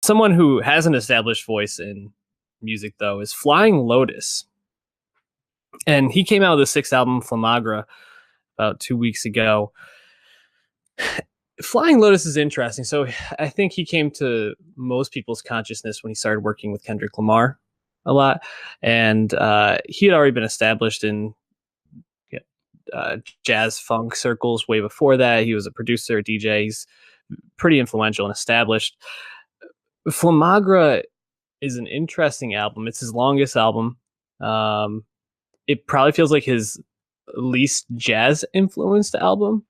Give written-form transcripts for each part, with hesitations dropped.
Someone who has an established voice in music, though, is Flying Lotus. And he came out with the sixth album, Flamagra, about 2 weeks ago. Flying Lotus is interesting. So I think he came to most people's consciousness when he started working with Kendrick Lamar a lot. And he had already been established in jazz funk circles way before that. He was a producer, DJ. He's pretty influential and established. Flamagra is an interesting album. It's his longest album. It probably feels like his least jazz influenced album,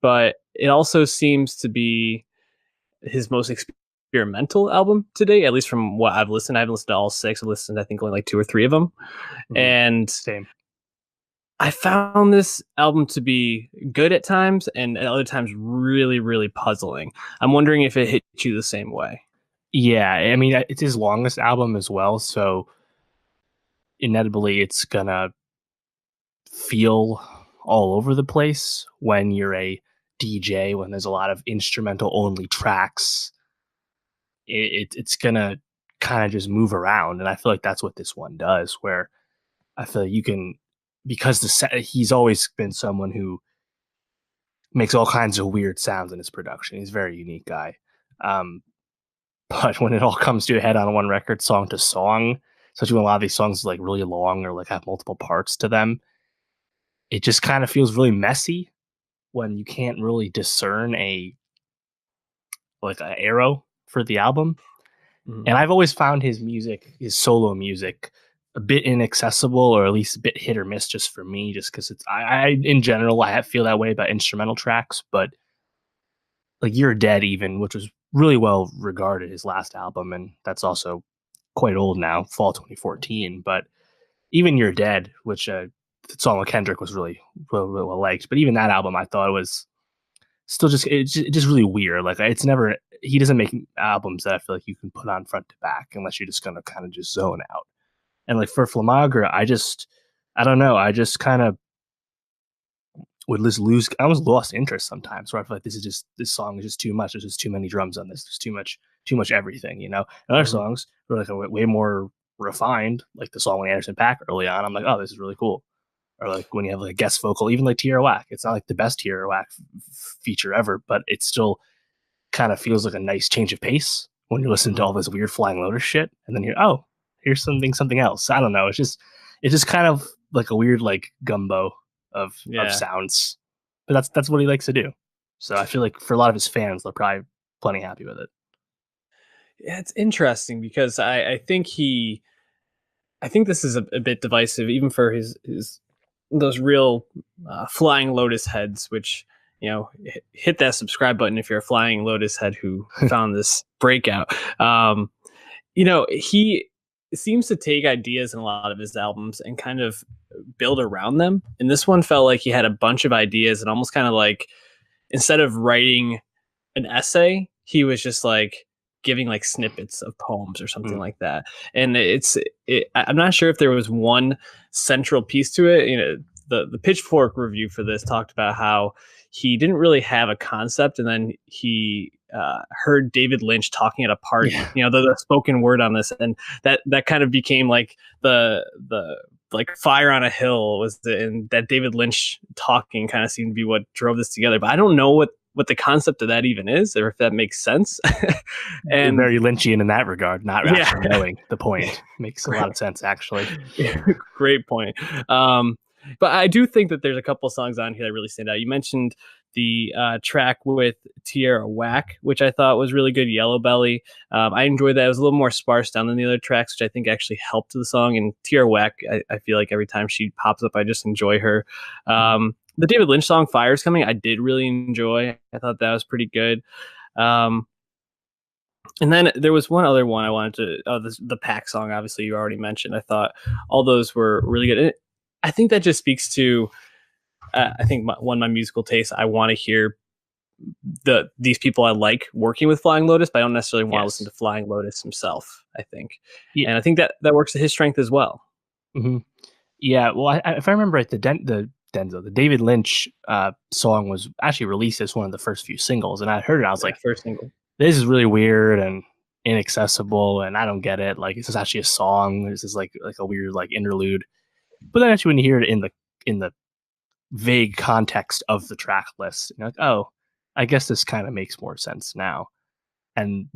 but it also seems to be his most experimental album today, at least from what I've listened. I haven't listened to all six. I've listened, I think, only like two or three of them. Mm-hmm. And same. I found this album to be good at times and at other times really, really puzzling. I'm wondering if it hit you the same way. Yeah, I mean, it's his longest album as well, so inevitably it's gonna feel all over the place when you're a DJ, when there's a lot of instrumental only tracks. It's gonna kind of just move around, and I feel like that's what this one does, where I feel like you can, because he's always been someone who makes all kinds of weird sounds in his production. He's a very unique guy. But when it all comes to a head on one record, song to song, especially when a lot of these songs are like really long or like have multiple parts to them, it just kind of feels really messy when you can't really discern an arrow for the album. Mm-hmm. And I've always found his music, his solo music, a bit inaccessible, or at least a bit hit or miss just for me, just because I in general, I feel that way about instrumental tracks, but like You're Dead even, which was really well regarded, his last album, and that's also quite old now, fall 2014, but even You're Dead, which the song with Kendrick was really well liked, but even that album I thought was still just really weird. Like, it's never, he doesn't make albums that I feel like you can put on front to back unless you're just gonna kind of just zone out. And like for Flamagra, I don't know, I just kind of would lose. I almost lost interest sometimes, where I feel like this song is just too much. There's just too many drums on this. There's too much everything, you know. And other songs were like way more refined, like the song with Anderson .Paak early on. I'm like, oh, this is really cool. Or like when you have like a guest vocal, even like Tierra Whack. It's not like the best Tierra Whack feature ever, but it still kind of feels like a nice change of pace when you listen to all this weird Flying Lotus shit, and then here's something else. I don't know. It's just kind of like a weird like gumbo of sounds, but that's what he likes to do. So I feel like for a lot of his fans, they're probably plenty happy with it. Yeah, it's interesting because I think this is a bit divisive, even for his those real Flying Lotus heads, which, you know, hit that subscribe button if you're a Flying Lotus head who found this breakout. You know, he seems to take ideas in a lot of his albums and kind of build around them. And this one felt like he had a bunch of ideas and almost kind of like, instead of writing an essay, he was just like giving like snippets of poems or something like that. And I'm not sure if there was one central piece to it. You know, the Pitchfork review for this talked about how he didn't really have a concept, and then he heard David Lynch talking at a party, you know, the spoken word on this, and that kind of became like the like fire on a hill and that David Lynch talking kind of seemed to be what drove this together. But I don't know what the concept of that even is, or if that makes sense. And very Lynchian in that regard, not actually knowing the point. Makes a lot of sense, actually. Great point. But I do think that there's a couple songs on here that really stand out. You mentioned the track with Tierra Whack, which I thought was really good, Yellow Belly. I enjoyed that. It was a little more sparse down than the other tracks, which I think actually helped the song. And Tierra Whack, I feel like every time she pops up, I just enjoy her. The David Lynch song, Fire's Coming, I did really enjoy. I thought that was pretty good. And then there was one other one I wanted to, the Paak song, obviously you already mentioned. I thought all those were really good. And I think that just speaks to, I think my musical taste. I want to hear these people I like working with Flying Lotus, but I don't necessarily want to listen to Flying Lotus himself, I think. Yeah. And I think that works to his strength as well. Mm-hmm. Yeah, well, if I remember right, the David Lynch song was actually released as one of the first few singles, and I heard it, I was like, first single. This is really weird, and inaccessible and I don't get it. Like, is this actually a song? This is like a weird like interlude. But then actually when you hear it in the vague context of the track list, you're like, oh, I guess this kind of makes more sense now. And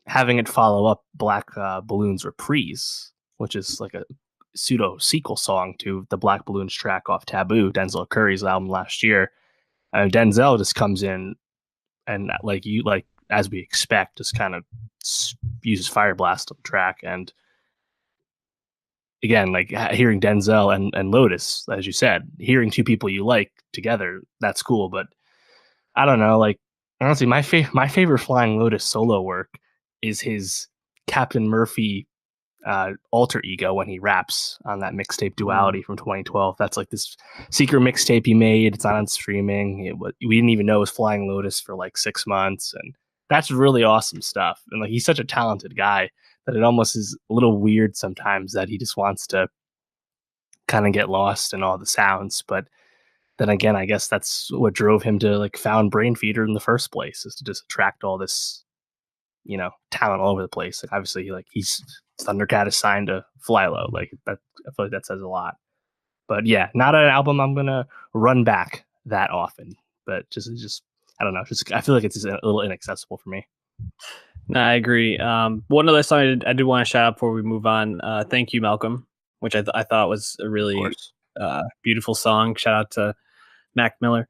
having it follow up Black Balloons Reprise, which is like a pseudo sequel song to the Black Balloons track off Taboo, Denzel Curry's album last year. Denzel just comes in and like as we expect, just kind of uses Fire Blast on the track. And again, like hearing Denzel and Lotus, as you said, hearing two people you like together, that's cool. But I don't know, like honestly, my favorite Flying Lotus solo work is his Captain Murphy alter ego when he raps on that mixtape Duality from 2012. That's like this secret mixtape he made. It's not on streaming. We didn't even know it was Flying Lotus for like 6 months, and that's really awesome stuff. And like he's such a talented guy that it almost is a little weird sometimes that he just wants to kind of get lost in all the sounds. But then again, I guess that's what drove him to like found Brain Feeder in the first place, is to just attract all this, talent all over the place. Like obviously, like he's Thundercat is signed to Fly Low. Like that, I feel like that says a lot. But yeah, not an album I'm gonna run back that often. But just I don't know. Just I feel like it's just a little inaccessible for me. No, I agree. One other song I did want to shout out before we move on. Thank You, Malcolm, which I thought was a really beautiful song. Shout out to Mac Miller.